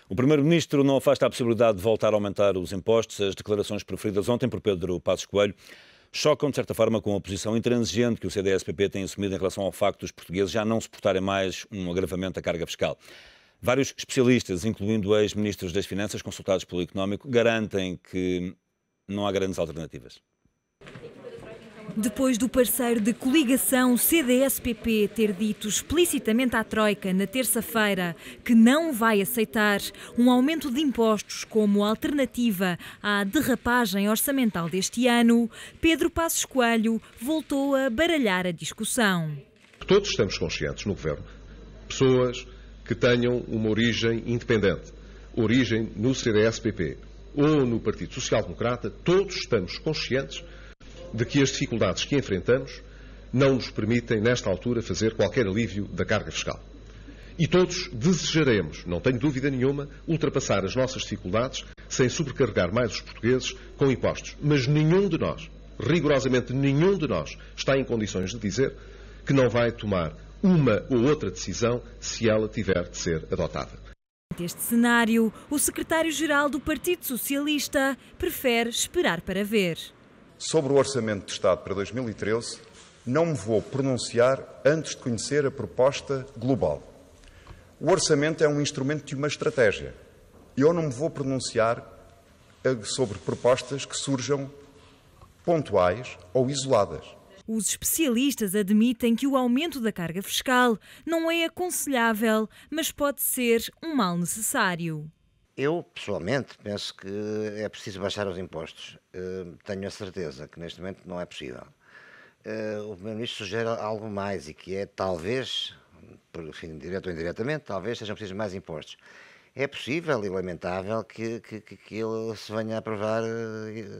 O Primeiro-Ministro não afasta a possibilidade de voltar a aumentar os impostos. As declarações proferidas ontem por Pedro Passos Coelho chocam, de certa forma, com a posição intransigente que o CDS-PP tem assumido em relação ao facto dos portugueses já não suportarem mais um agravamento da carga fiscal. Vários especialistas, incluindo ex-ministros das Finanças consultados pelo Económico, garantem que não há grandes alternativas. Depois do parceiro de coligação CDS-PP ter dito explicitamente à Troika na terça-feira que não vai aceitar um aumento de impostos como alternativa à derrapagem orçamental deste ano, Pedro Passos Coelho voltou a baralhar a discussão. Todos estamos conscientes no Governo, pessoas que tenham uma origem independente, origem no CDS-PP ou no Partido Social Democrata, todos estamos conscientes de que as dificuldades que enfrentamos não nos permitem, nesta altura, fazer qualquer alívio da carga fiscal. E todos desejaremos, não tenho dúvida nenhuma, ultrapassar as nossas dificuldades sem sobrecarregar mais os portugueses com impostos. Mas nenhum de nós, rigorosamente nenhum de nós, está em condições de dizer que não vai tomar uma ou outra decisão se ela tiver de ser adotada. Neste cenário, o secretário-geral do Partido Socialista prefere esperar para ver. Sobre o Orçamento de Estado para 2013, não me vou pronunciar antes de conhecer a proposta global. O Orçamento é um instrumento de uma estratégia. Eu não me vou pronunciar sobre propostas que surjam pontuais ou isoladas. Os especialistas admitem que o aumento da carga fiscal não é aconselhável, mas pode ser um mal necessário. Eu, pessoalmente, penso que é preciso baixar os impostos. Tenho a certeza que neste momento não é possível. O Primeiro-Ministro sugere algo mais e que é, talvez, enfim, direto ou indiretamente, talvez sejam precisos mais impostos. É possível e lamentável que ele se venha a provar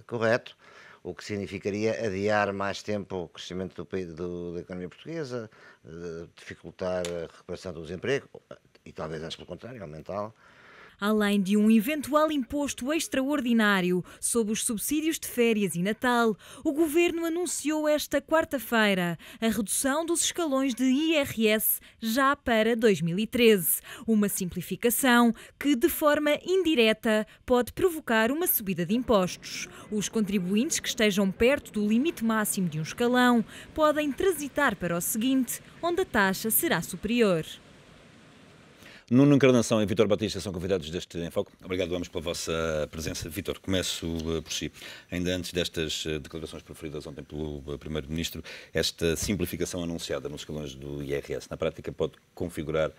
correto, o que significaria adiar mais tempo o crescimento da economia portuguesa, dificultar a recuperação do desemprego e talvez, antes pelo contrário, aumentá-lo. Além de um eventual imposto extraordinário sobre os subsídios de férias e Natal, o Governo anunciou esta quarta-feira a redução dos escalões de IRS já para 2013. Uma simplificação que, de forma indireta, pode provocar uma subida de impostos. Os contribuintes que estejam perto do limite máximo de um escalão podem transitar para o seguinte, onde a taxa será superior. Nuno Encarnação e Vítor Batista são convidados deste Enfoque. Obrigado ambos pela vossa presença. Vítor, começo por si. Ainda antes destas declarações proferidas ontem pelo Primeiro-Ministro, esta simplificação anunciada nos escalões do IRS, na prática pode configurar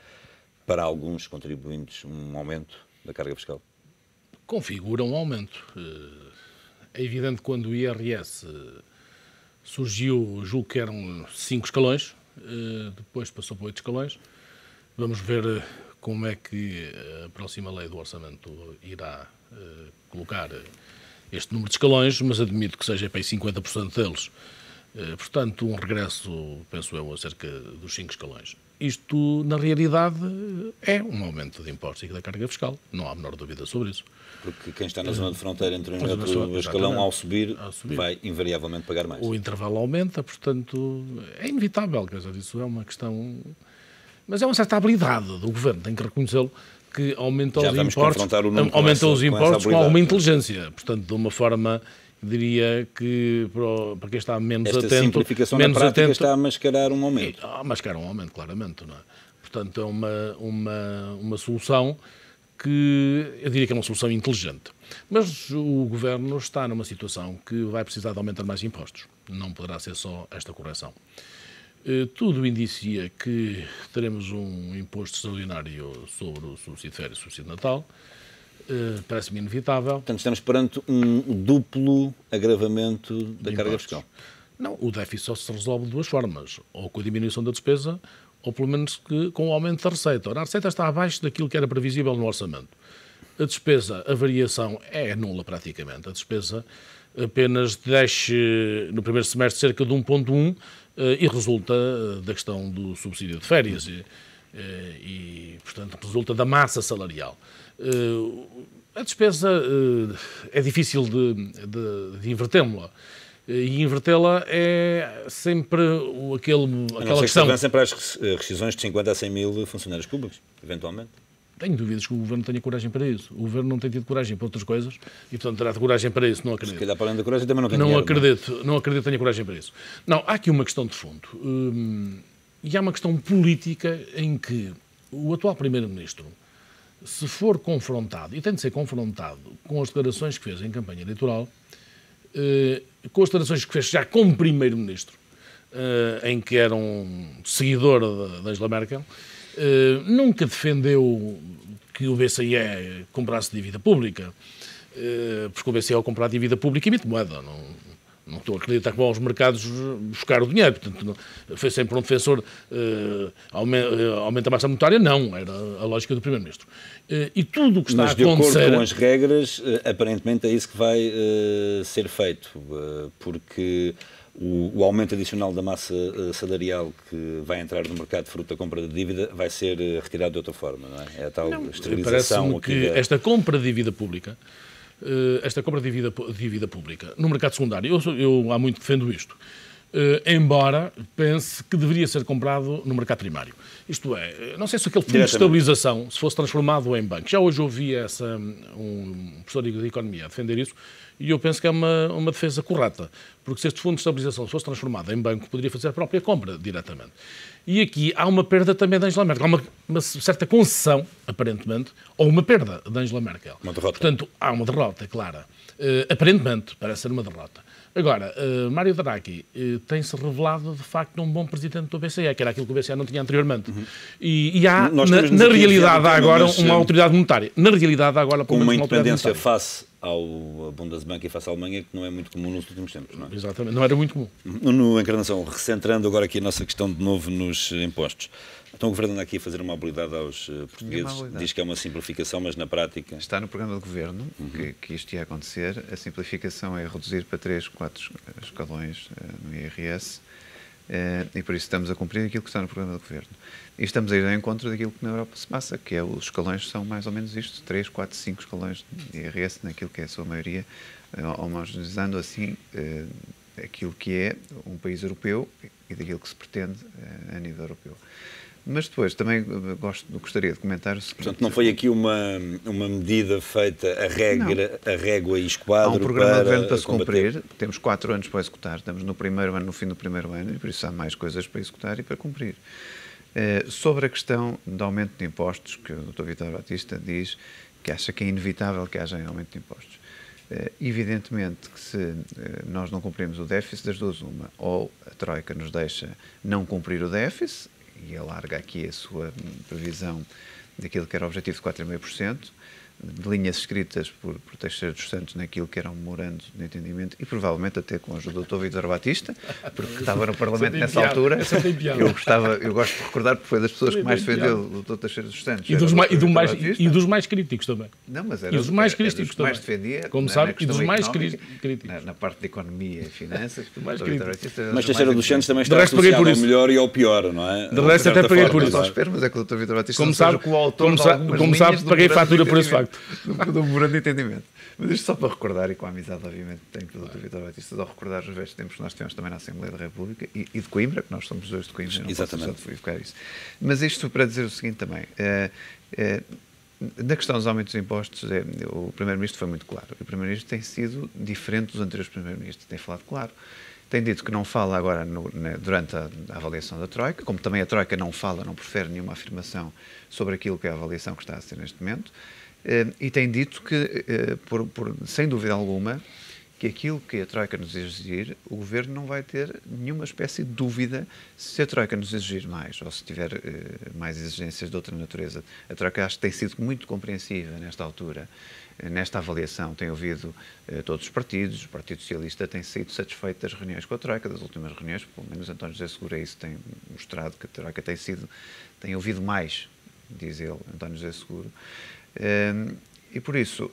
para alguns contribuintes um aumento da carga fiscal? Configura um aumento. É evidente que quando o IRS surgiu, julgo que eram 5 escalões, depois passou para 8 escalões. Vamos ver como é que a próxima lei do orçamento irá colocar este número de escalões, mas admito que seja para 50% deles. Portanto, um regresso, penso eu, a cerca dos 5 escalões. Isto, na realidade, é um aumento de impostos e da carga fiscal. Não há a menor dúvida sobre isso. Porque quem está na zona de fronteira entre um e outro escalão, ao subir, vai invariavelmente pagar mais. O intervalo aumenta, portanto, é inevitável. Quer dizer, isso é uma questão... Mas é uma certa habilidade do Governo, tem que reconhecê-lo, que aumenta os impostos com alguma inteligência. Portanto, de uma forma, diria que para quem está menos atento... Esta simplificação na prática está a mascarar um aumento. A mascarar um aumento, claramente. Não é? Portanto, é uma solução que eu diria que é uma solução inteligente. Mas o Governo está numa situação que vai precisar de aumentar mais impostos. Não poderá ser só esta correção. Tudo indicia que teremos um imposto extraordinário sobre o subsídio de férias e o subsídio de Natal. Parece-me inevitável. Portanto, estamos perante um duplo agravamento da carga fiscal. Não, o déficit só se resolve de duas formas. Ou com a diminuição da despesa, ou pelo menos com o aumento da receita. Ora, a receita está abaixo daquilo que era previsível no orçamento. A despesa, a variação é nula praticamente. A despesa apenas desce no primeiro semestre cerca de 1,1 e resulta da questão do subsídio de férias e, portanto, resulta da massa salarial. A despesa é difícil de invertê-la. E invertê-la é sempre aquela questão... Não sei se sempre às rescisões de 50 a 100 mil funcionários públicos, eventualmente. Tenho dúvidas que o Governo tenha coragem para isso. O Governo não tem tido coragem para outras coisas e, portanto, terá coragem para isso, não acredito. Se calhar, para além da coragem, também não tem Não dinheiro, acredito, não acredito que tenha coragem para isso. Não, há aqui uma questão de fundo. E há uma questão política em que o atual Primeiro-Ministro, se for confrontado, e tem de ser confrontado com as declarações que fez em campanha eleitoral, com as declarações que fez já como Primeiro-Ministro, em que era um seguidor da Angela Merkel, nunca defendeu que o BCE comprasse dívida pública, porque o BCE, ao comprar dívida pública, emite moeda. Não estou a acreditar que vão aos mercados buscar o dinheiro. Portanto, foi sempre um defensor, aumenta a massa monetária, não. Era a lógica do Primeiro-Ministro. E tudo o que está a acontecer... Mas de acordo com as regras, aparentemente é isso que vai ser feito, porque o aumento adicional da massa salarial que vai entrar no mercado de fruto da compra de dívida vai ser retirado de outra forma, não é? É a tal esterilização. Parece-me que esta compra de dívida pública, no mercado secundário, eu há muito defendo isto, embora pense que deveria ser comprado no mercado primário. Isto é, não sei se aquele fundo de estabilização se fosse transformado em banco. Já hoje ouvi um professor de economia a defender isso, e eu penso que é uma defesa correta, porque se este fundo de estabilização fosse transformado em banco, poderia fazer a própria compra diretamente. E aqui há uma perda também da Angela Merkel. Há uma certa concessão, aparentemente, ou uma perda da Angela Merkel. Uma derrota. Portanto, há uma derrota, clara. Aparentemente, parece ser uma derrota. Agora, Mário Draghi tem-se revelado, de facto, um bom presidente do BCE, que era aquilo que o BCE não tinha anteriormente. E há, na realidade, há agora uma autoridade monetária. Na realidade, há agora... Com uma independência face ao Bundesbank e face à Alemanha, que não é muito comum nos últimos tempos, não é? Exatamente, não era muito comum. No Encarnação, recentrando agora aqui a nossa questão de novo nos impostos. Então o Governo anda aqui a fazer uma habilidade aos portugueses, diz que é uma simplificação, mas na prática... Está no programa do Governo que isto ia acontecer. A simplificação é reduzir para 3, 4 escalões no IRS e por isso estamos a cumprir aquilo que está no programa do Governo. E estamos a ir ao encontro daquilo que na Europa se passa, que é os escalões são mais ou menos isto, 3, 4, 5 escalões de IRS, naquilo que é a sua maioria, homogeneizando assim aquilo que é um país europeu e daquilo que se pretende a nível europeu. Mas depois também gostaria de comentar o seguinte... Portanto, não foi aqui uma medida feita a régua e esquadro. Há um programa de governo para se cumprir, temos 4 anos para executar, estamos no primeiro ano, no fim do primeiro ano, e por isso há mais coisas para executar e para cumprir. Sobre a questão do aumento de impostos, que o Dr. Vítor Batista diz que acha que é inevitável que haja aumento de impostos. Evidentemente que se nós não cumprimos o déficit, das duas uma, ou a Troika nos deixa não cumprir o déficit, e alarga aqui a sua previsão daquilo que era o objetivo de 4,5%, de linhas escritas por Teixeira dos Santos naquilo que era um memorando de entendimento e provavelmente até com a ajuda do Dr. Vítor Batista, porque estava no Parlamento nessa altura. Eu gosto de recordar porque foi das pessoas que mais defendeu o Dr. Teixeira dos Santos. E dos mais críticos também. Não, mas era dos mais críticos também. Mais defendia, como sabe, e dos mais críticos. Na parte de economia e finanças. Mas Teixeira dos Santos também está associado ao melhor e ao pior, não é? De resto até paguei por isso. Mas é que o Dr. Vítor Batista como sabe, paguei fatura por esse facto. Do memorando de entendimento. Mas isto só para recordar, e com a amizade, obviamente, que tenho pelo Dr. Vítor Batista, só recordar os velhos tempos que nós tivemos também na Assembleia da República e de Coimbra, que nós somos dois de Coimbra, não exatamente. Posso só isso. Mas isto para dizer o seguinte também. Na questão dos aumentos de impostos, o Primeiro-Ministro foi muito claro. O Primeiro-Ministro tem sido diferente dos anteriores Primeiros-Ministros, tem falado claro. Tem dito que não fala agora durante a avaliação da Troika, como também a Troika não fala, não profere nenhuma afirmação sobre aquilo que é a avaliação que está a ser neste momento. E tem dito que, sem dúvida alguma, que aquilo que a Troika nos exigir, o Governo não vai ter nenhuma espécie de dúvida se a Troika nos exigir mais, ou se tiver mais exigências de outra natureza. A Troika acho que tem sido muito compreensiva nesta altura, nesta avaliação. Tem ouvido todos os partidos, o Partido Socialista tem sido satisfeito das reuniões com a Troika, das últimas reuniões, pelo menos António José Seguro isso tem mostrado que a Troika tem ouvido mais, diz ele, António José Seguro. E por isso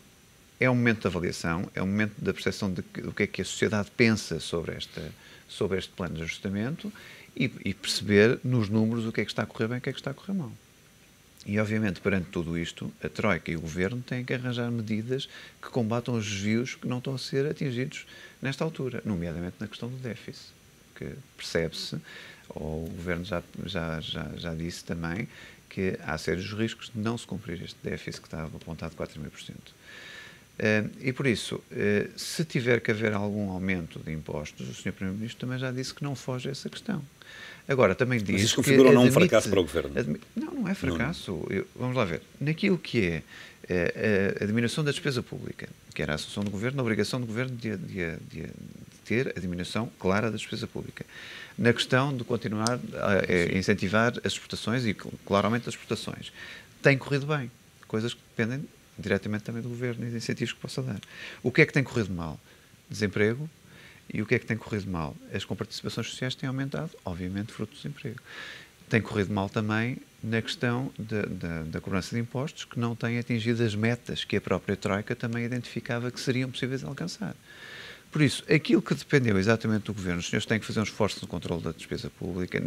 é um momento de avaliação, é um momento da percepção do que é que a sociedade pensa sobre este plano de ajustamento e perceber nos números o que é que está a correr bem e o que é que está a correr mal. E obviamente perante tudo isto, a Troika e o Governo têm que arranjar medidas que combatam os desvios que não estão a ser atingidos nesta altura, nomeadamente na questão do déficit, que percebe-se, ou o Governo já disse também, que há sérios riscos de não se cumprir este déficit que estava apontado de 4,5%. E por isso, se tiver que haver algum aumento de impostos, o Sr. Primeiro-Ministro também já disse que não foge a essa questão. Agora, também diz. Mas isso configura ou não um fracasso para o Governo? Não é fracasso. Vamos lá ver. Naquilo que é a diminuição da despesa pública, que era a assunção do Governo, a obrigação do Governo de ter a diminuição clara da despesa pública. Na questão de continuar a incentivar as exportações e, claro, aumento das exportações. Tem corrido bem. Coisas que dependem diretamente também do Governo e de incentivos que possa dar. O que é que tem corrido mal? Desemprego. E o que é que tem corrido mal? As comparticipações sociais têm aumentado, obviamente, fruto do desemprego. Tem corrido mal também na questão da cobrança de impostos, que não tem atingido as metas que a própria Troika também identificava que seriam possíveis de alcançar. Por isso, aquilo que dependeu exatamente do Governo, os senhores têm que fazer um esforço no controle da despesa pública,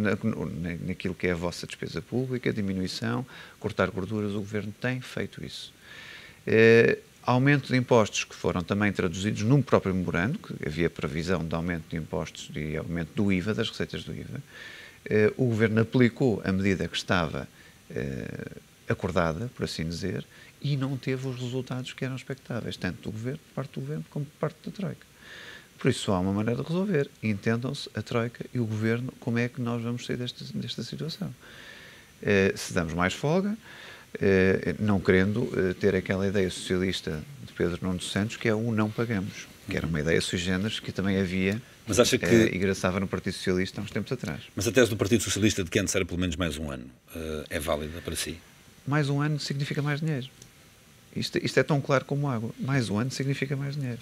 naquilo que é a vossa despesa pública, diminuição, cortar gorduras, o Governo tem feito isso. Aumento de impostos que foram também traduzidos num próprio memorando, que havia previsão de aumento de impostos e aumento do IVA, das receitas do IVA. O Governo aplicou a medida que estava acordada, por assim dizer, e não teve os resultados que eram expectáveis, tanto do Governo, por parte do Governo, como por parte da Troika. Por isso, só há uma maneira de resolver. Entendam-se a Troika e o Governo como é que nós vamos sair desta situação. Se damos mais folga, não querendo ter aquela ideia socialista de Pedro Nuno dos Santos, que é o não pagamos, que era uma ideia sui generis que também havia, mas acha que e graçava no Partido Socialista há uns tempos atrás. Mas a tese do Partido Socialista de que é necessário pelo menos mais um ano é válida para si? Mais um ano significa mais dinheiro. Isto é tão claro como água. Mais um ano significa mais dinheiro.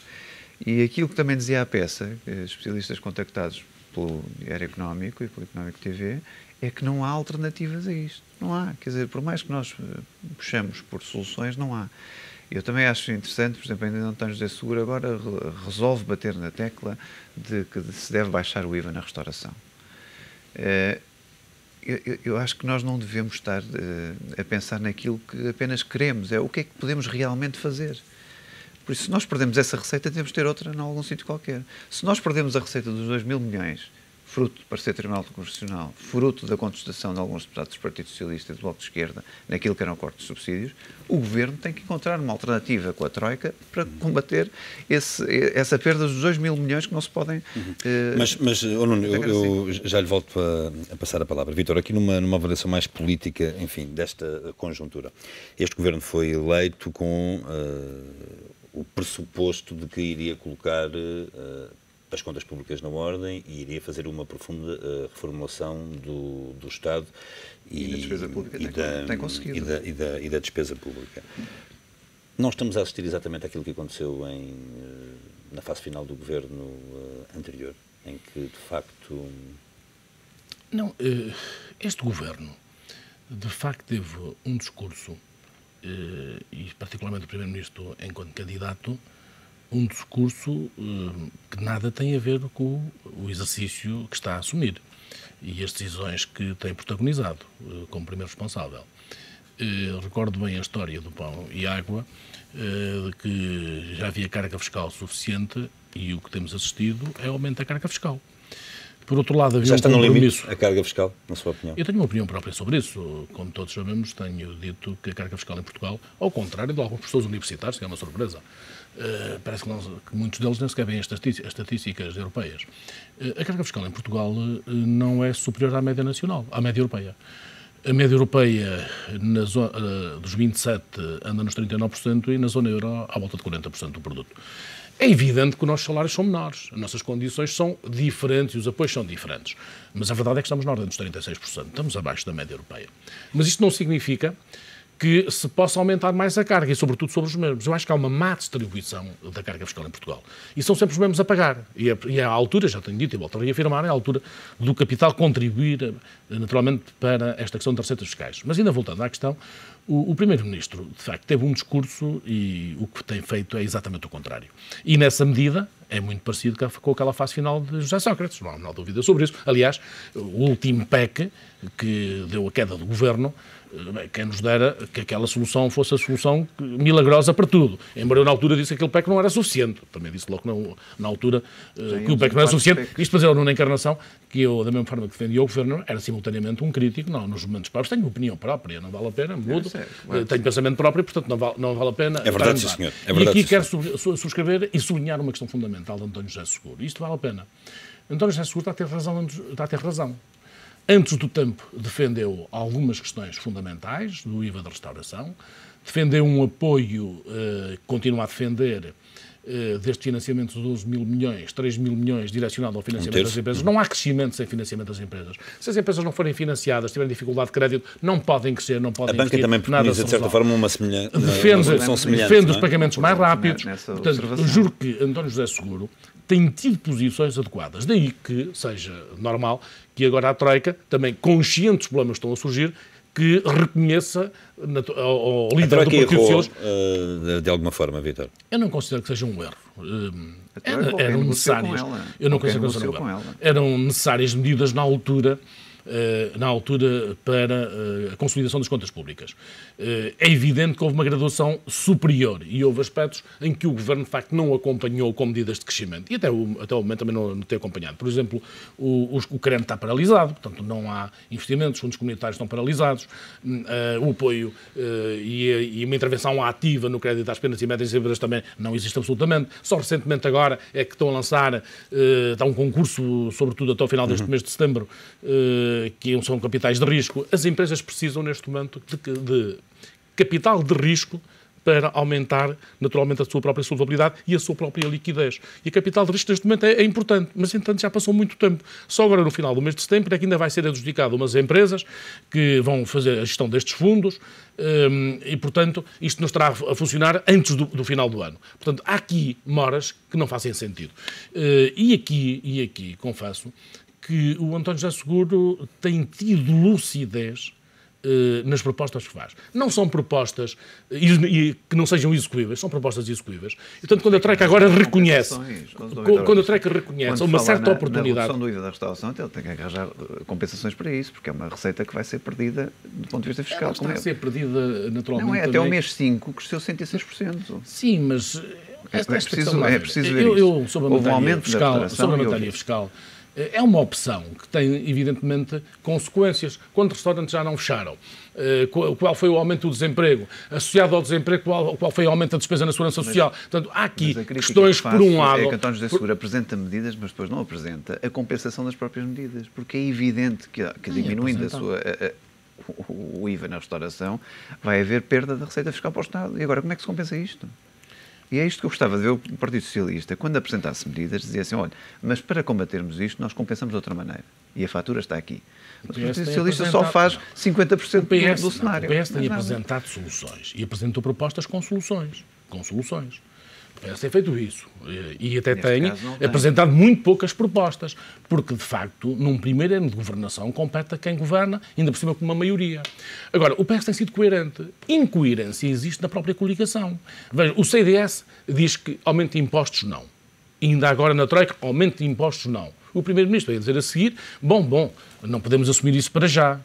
E aquilo que também dizia a peça, especialistas contactados pelo Diário Económico e pelo Económico TV, é que não há alternativas a isto. Não há. Quer dizer, por mais que nós puxamos por soluções, não há. Eu também acho interessante, por exemplo, ainda António José Seguro agora resolve bater na tecla de que se deve baixar o IVA na restauração. Eu acho que nós não devemos estar a pensar naquilo que apenas queremos, é o que é que podemos realmente fazer. Por isso, se nós perdemos essa receita, devemos ter outra em algum sítio qualquer. Se nós perdemos a receita dos 2.000 milhões, fruto do parecer Tribunal Constitucional, fruto da contestação de alguns deputados do Partido Socialista e do Bloco de Esquerda naquilo que era o corte de subsídios, o Governo tem que encontrar uma alternativa com a Troika para combater essa perda dos 2.000 milhões que não se podem... Mas Nuno, eu já lhe volto a passar a palavra. Vítor, aqui numa avaliação mais política, enfim, desta conjuntura. Este Governo foi eleito com o pressuposto de que iria colocar as contas públicas na ordem e iria fazer uma profunda reformulação do Estado e da despesa pública tem conseguido. E da despesa pública. Não estamos a assistir exatamente àquilo que aconteceu na fase final do governo anterior, em que, de facto... Não, este governo, de facto, teve um discurso, e particularmente o Primeiro-Ministro enquanto candidato, um discurso que nada tem a ver com o exercício que está a assumir e as decisões que tem protagonizado como primeiro responsável. Recordo bem a história do pão e água, de que já havia carga fiscal suficiente e o que temos assistido é o aumento da carga fiscal. Por outro lado, havia já está no limite a carga fiscal, na sua opinião? Eu tenho uma opinião própria sobre isso. Como todos sabemos, tenho dito que a carga fiscal em Portugal, ao contrário de alguns professores universitários, que é uma surpresa, parece que muitos deles nem sequer veem as estatísticas europeias. A carga fiscal em Portugal não é superior à média nacional, à média europeia. A média europeia dos 27 anda nos 39% e na zona euro à volta de 40% do produto. É evidente que os nossos salários são menores, as nossas condições são diferentes e os apoios são diferentes. Mas a verdade é que estamos na ordem dos 36%, estamos abaixo da média europeia. Mas isto não significa que se possa aumentar mais a carga e, sobretudo, sobre os mesmos. Eu acho que há uma má distribuição da carga fiscal em Portugal. E são sempre os mesmos a pagar. E é à altura, já tenho dito e volto a reafirmar, é à altura do capital contribuir, naturalmente, para esta questão das receitas fiscais. Mas ainda voltando à questão, o Primeiro-Ministro, de facto, teve um discurso e o que tem feito é exatamente o contrário. E, nessa medida, é muito parecido com aquela fase final de José Sócrates, não há dúvida sobre isso. Aliás, o último PEC, que deu a queda do governo, quem nos dera que aquela solução fosse a solução milagrosa para tudo. Embora eu na altura disse que aquele PEC não era suficiente. Também disse logo na altura que o PEC não era suficiente. Isto para dizer na encarnação que eu, da mesma forma que defendia o governo, era simultaneamente um crítico. Não, nos momentos próprios tenho opinião própria, não vale a pena, mudo. Tenho pensamento próprio, portanto não vale a pena. É verdade, sim, senhor. É e verdade, aqui quero subscrever e sublinhar uma questão fundamental de António José Seguro. Isto vale a pena. António José Seguro está a ter razão. Antes do tempo, defendeu algumas questões fundamentais do IVA da restauração, defendeu um apoio, continua a defender, deste financiamento de 12 mil milhões, 3 mil milhões direcionado ao financiamento das empresas. Não há crescimento sem financiamento das empresas. Se as empresas não forem financiadas, tiverem dificuldade de crédito, não podem crescer, não podem investir. A banca também preconiza, de certa forma, uma semelhança. Defende os pagamentos mais rápidos. Portanto, eu juro que António José Seguro tem tido posições adequadas. Daí que seja normal que agora a Troika, também consciente dos problemas que estão a surgir, que reconheça ao líder do Partido Socialista. De alguma forma, Vítor? Eu não considero que seja um erro. Eram necessárias. Eu não considero que seja um erro. Eram necessárias medidas na altura para a consolidação das contas públicas. É evidente que houve uma graduação superior e houve aspectos em que o Governo, de facto, não acompanhou com medidas de crescimento. E até o momento também não tem acompanhado. Por exemplo, o crédito está paralisado, portanto, não há investimentos, os fundos comunitários estão paralisados, o apoio e uma intervenção ativa no crédito às pequenas e médias empresas também não existe absolutamente. Só recentemente agora é que estão a lançar, está um concurso, sobretudo até ao final deste mês de setembro, que são capitais de risco. As empresas precisam, neste momento, de capital de risco para aumentar, naturalmente, a sua própria solvabilidade e a sua própria liquidez. E a capital de risco, neste momento, é importante, mas, entanto, já passou muito tempo. Só agora, no final do mês de setembro, é que ainda vai ser adjudicado umas empresas que vão fazer a gestão destes fundos e, portanto, isto não estará a funcionar antes do final do ano. Portanto, há aqui moras que não fazem sentido. E aqui, confesso, que o António José Seguro tem tido lucidez nas propostas que faz. Não são propostas que não sejam execuíveis, são propostas execuíveis. E, portanto, quando a Troika agora reconhece, uma certa oportunidade... Na redução do IVA da restauração, ele tem que arranjar compensações para isso, porque é uma receita que vai ser perdida do ponto de vista fiscal. Ela está a ser perdida, naturalmente. Não é, até o mês 5 cresceu 106%. Sim, mas... É preciso ver isso. Sobre a matéria fiscal, é uma opção que tem, evidentemente, consequências. Quantos restaurantes já não fecharam? Qual foi o aumento do desemprego? Associado ao desemprego, qual foi o aumento da despesa na segurança social? Portanto, há aqui questões que, por um lado... É que António José Seguro apresenta medidas, mas depois não apresenta a compensação das próprias medidas, porque é evidente que diminuindo o IVA na restauração, vai haver perda da receita fiscal para o Estado. E agora, como é que se compensa isto? E é isto que eu gostava de ver o Partido Socialista, quando apresentasse medidas, dizia assim, olha, mas para combatermos isto, nós compensamos de outra maneira. E a fatura está aqui. O Partido Socialista só faz 50% do cenário. O PS tem apresentado soluções e apresentou propostas com soluções. O PS tem feito isso. E até tem apresentado muito poucas propostas, porque, de facto, num primeiro ano de governação, compete a quem governa, ainda por cima com uma maioria. Agora, o PS tem sido coerente. Incoerência existe na própria coligação. Veja, o CDS diz que aumenta impostos, não. E ainda agora na Troika, aumenta impostos, não. O Primeiro-Ministro vai dizer a seguir, bom, não podemos assumir isso para já,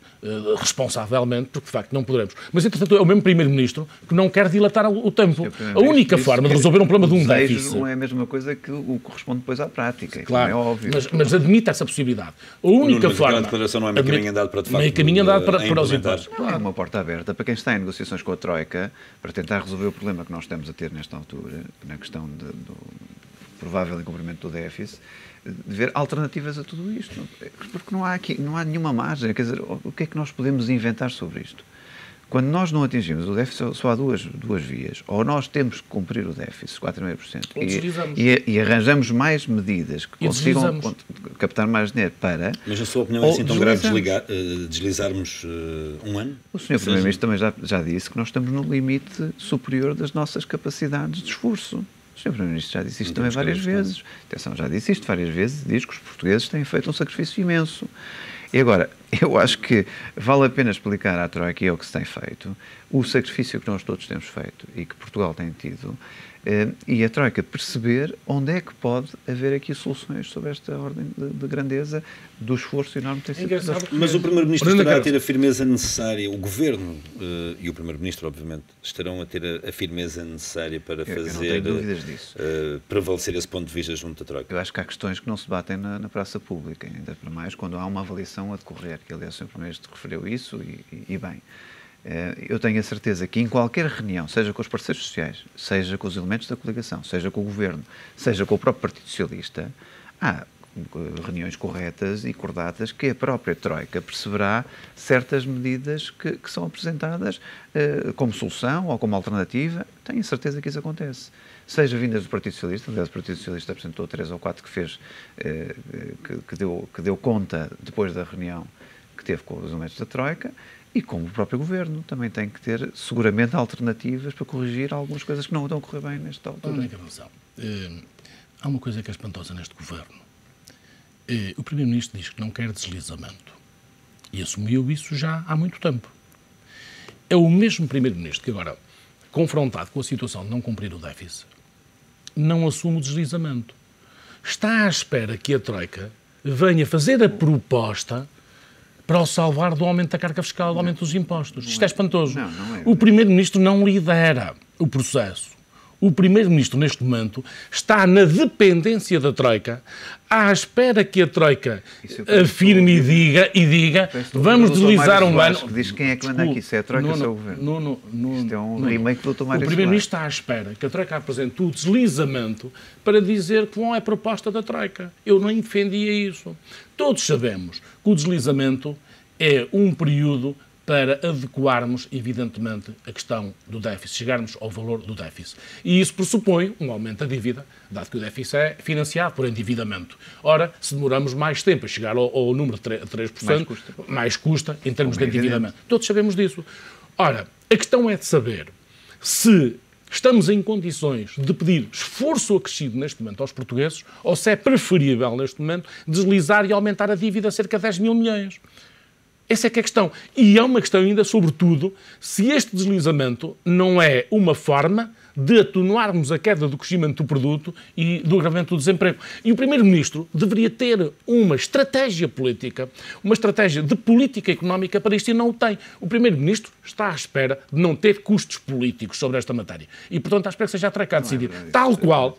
responsavelmente, porque de facto não poderemos. Mas, entretanto, é o mesmo Primeiro-Ministro que não quer dilatar o tempo. A única forma de resolver um problema de um déficit... Não é a mesma coisa que o que corresponde depois à prática, claro, é óbvio. Mas admite essa possibilidade. A única forma... A declaração não é meio caminho andado para, de facto, meio caminho andado para os impostos. Claro. É uma porta aberta para quem está em negociações com a Troika, para tentar resolver o problema que nós estamos a ter nesta altura, na questão do provável incumprimento do déficit, de ver alternativas a tudo isto. Porque não há nenhuma margem. Quer dizer, o que é que nós podemos inventar sobre isto? Quando nós não atingimos o déficit, só há duas vias. Ou nós temos que cumprir o déficit, 4,5%, e arranjamos mais medidas que consigam captar mais dinheiro para... Mas a sua opinião é assim tão grave deslizarmos um ano? O Sr. Primeiro-Ministro também já disse que nós estamos no limite superior das nossas capacidades de esforço. O Sr. Primeiro-Ministro já disse isto também várias vezes. Atenção, já disse isto várias vezes, diz que os portugueses têm feito um sacrifício imenso. E agora, eu acho que vale a pena explicar à Troika, e é o que se tem feito, o sacrifício que nós todos temos feito e que Portugal tem tido, e a Troika perceber onde é que pode haver aqui soluções sobre esta ordem de grandeza do esforço enorme que tem sido feito. Mas o Primeiro-Ministro estará a ter a firmeza necessária, o Governo e o Primeiro-Ministro, obviamente, estarão a ter a firmeza necessária para fazer prevalecer esse ponto de vista junto da Troika? Eu acho que há questões que não se batem na praça pública, ainda para mais quando há uma avaliação a decorrer, que aliás o Sr. Primeiro-Ministro referiu isso e bem. Eu tenho a certeza que em qualquer reunião, seja com os parceiros sociais, seja com os elementos da coligação, seja com o Governo, seja com o próprio Partido Socialista, há reuniões corretas e cordatas que a própria Troika perceberá certas medidas que são apresentadas como solução ou como alternativa. Tenho a certeza que isso acontece. Seja vindas do Partido Socialista, aliás o Partido Socialista apresentou 3 ou 4 que fez, que deu conta depois da reunião que teve com os elementos da Troika, e como o próprio Governo também tem que ter, seguramente, alternativas para corrigir algumas coisas que não estão a correr bem nesta altura. Há uma coisa que é espantosa neste Governo. O Primeiro-Ministro diz que não quer deslizamento. E assumiu isso já há muito tempo. É o mesmo Primeiro-Ministro que agora, confrontado com a situação de não cumprir o déficit, não assume o deslizamento. Está à espera que a Troika venha fazer a proposta para o salvar do aumento da carga fiscal, do aumento dos impostos. Isto é espantoso. Não é. O Primeiro-Ministro não lidera o processo. O Primeiro-Ministro, neste momento, está na dependência da Troika, à espera que a Troika afirme e diga vamos deslizar um ano... Diz quem é que manda aqui, se é a Troika ou se é o Governo. Isto é um remake do Dr. Mário Soares. O Primeiro-Ministro está à espera que a Troika apresente o deslizamento para dizer que não é proposta da Troika. Eu nem defendia isso. Todos sabemos que o deslizamento é um período para adequarmos, evidentemente, a questão do déficit, chegarmos ao valor do déficit. E isso pressupõe um aumento da dívida, dado que o déficit é financiado por endividamento. Ora, se demoramos mais tempo a chegar ao número de 3%, mais custa em termos de endividamento. Todos sabemos disso. Ora, a questão é de saber se estamos em condições de pedir esforço acrescido neste momento aos portugueses ou se é preferível, neste momento, deslizar e aumentar a dívida a cerca de 10 mil milhões. Essa é que é a questão. E é uma questão ainda, sobretudo, se este deslizamento não é uma forma de atenuarmos a queda do crescimento do produto e do agravamento do desemprego. E o Primeiro-Ministro deveria ter uma estratégia política, uma estratégia de política económica para isto e não o tem. O Primeiro-Ministro está à espera de não ter custos políticos sobre esta matéria. E, portanto, à espera que seja a Troika a decidir. Tal qual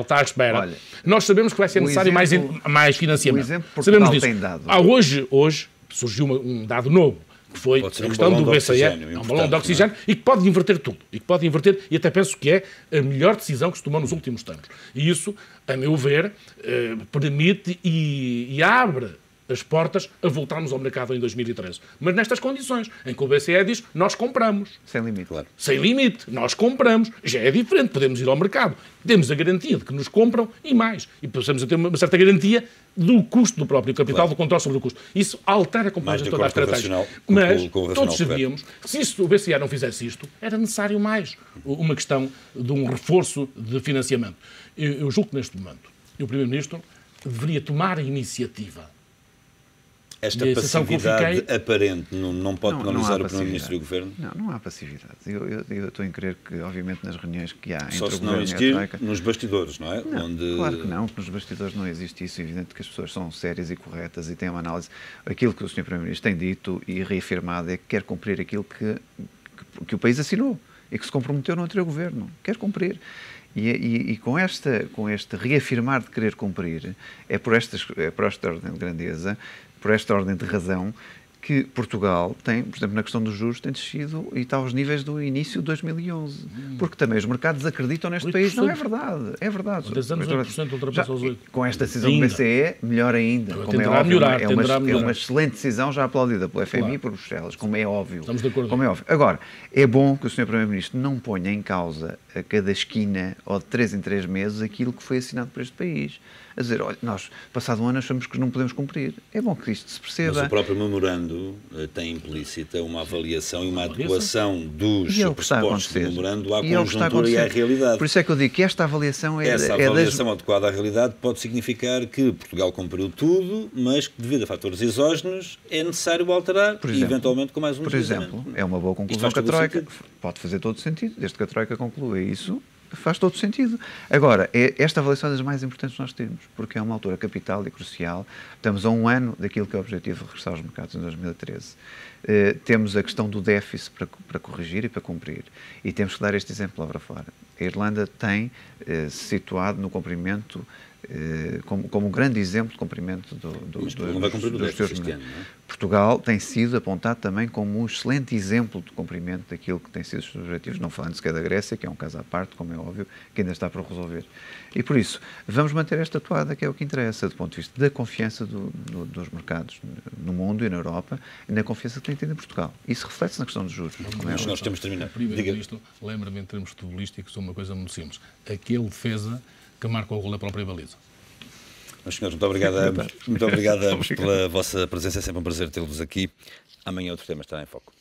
está à espera. Olha, nós sabemos que vai ser necessário mais financiamento. Sabemos disso. Hoje surgiu um dado novo, que foi a questão do BCE, é um balão de oxigênio, e que pode inverter tudo. E até penso que é a melhor decisão que se tomou nos últimos tempos. E isso, a meu ver, permite e abre as portas a voltarmos ao mercado em 2013. Mas nestas condições, em que o BCE diz, nós compramos. Sem limite. Claro. Sem limite. Nós compramos. Já é diferente. Podemos ir ao mercado. Temos a garantia de que nos compram e mais. E passamos a ter uma certa garantia do custo do próprio capital, claro, do controle sobre o custo. Isso altera completamente toda a estratégia. Mas todos sabíamos que se o BCE não fizesse isto, era necessário mais uma questão de um reforço de financiamento. Eu julgo que neste momento o Primeiro-Ministro deveria tomar a iniciativa. Esta passividade aparente não pode penalizar o Primeiro-Ministro e o Governo? Não há passividade. Eu estou em crer que, obviamente, nas reuniões que há entre o Governo não existir e a Troika... nos bastidores, não é? Claro que não, que nos bastidores não existe isso. É evidente que as pessoas são sérias e corretas e têm uma análise. Aquilo que o Sr. Primeiro-Ministro tem dito e reafirmado é que quer cumprir aquilo que o país assinou e que se comprometeu no anterior Governo. Quer cumprir. E com este reafirmar de querer cumprir, é por esta ordem de grandeza, por esta ordem de razão, que Portugal tem, por exemplo, na questão dos juros, tem descido e está aos níveis do início de 2011. Porque também os mercados acreditam neste país. Não é verdade. É verdade. 10 anos, 8% ultrapassou os 8%. Com esta decisão do BCE, melhor ainda. Como é óbvio, é uma excelente decisão já aplaudida pelo FMI e por Bruxelas, como é óbvio. Estamos de acordo. Como é óbvio. Agora, é bom que o Sr. Primeiro-Ministro não ponha em causa a cada esquina ou de 3 em 3 meses aquilo que foi assinado por este país. A dizer, olha, nós, passado um ano, achamos que não podemos cumprir. É bom que isto se perceba. Mas o próprio memorando tem implícita uma avaliação e uma adequação dos pressupostos do memorando à conjuntura e à realidade. Por isso é que eu digo que esta avaliação é... Essa avaliação adequada à realidade pode significar que Portugal cumpriu tudo, mas que devido a fatores exógenos é necessário alterar e eventualmente com mais um deslizamento. Por exemplo, é uma boa conclusão que a Troika pode fazer todo sentido, desde que a Troika conclua isso. Faz todo sentido. Agora, esta avaliação é das mais importantes que nós temos, porque é uma altura capital e crucial. Estamos a um ano daquilo que é o objetivo de regressar aos mercados em 2013. Temos a questão do déficit para corrigir e para cumprir. E temos que dar este exemplo lá para fora. A Irlanda tem se situado no cumprimento como um grande exemplo de cumprimento dos seus ano, Portugal tem sido apontado também como um excelente exemplo de cumprimento daquilo que tem sido os seus objetivos, não falando sequer da Grécia, que é um caso à parte, como é óbvio, que ainda está para resolver. E por isso, vamos manter esta toada, que é o que interessa, do ponto de vista da confiança dos mercados no mundo e na Europa, e na confiança que tem tido em Portugal. Isso reflete-se na questão dos juros. Nós temos de terminar. Isto lembra-me, em termos futebolísticos, uma coisa muito simples. Aquele defesa que marca o gol da própria baliza. Meus senhores, muito obrigado a ambos. Muito obrigado a ambos pela vossa presença. É sempre um prazer tê-los aqui. Amanhã outro tema estará em foco.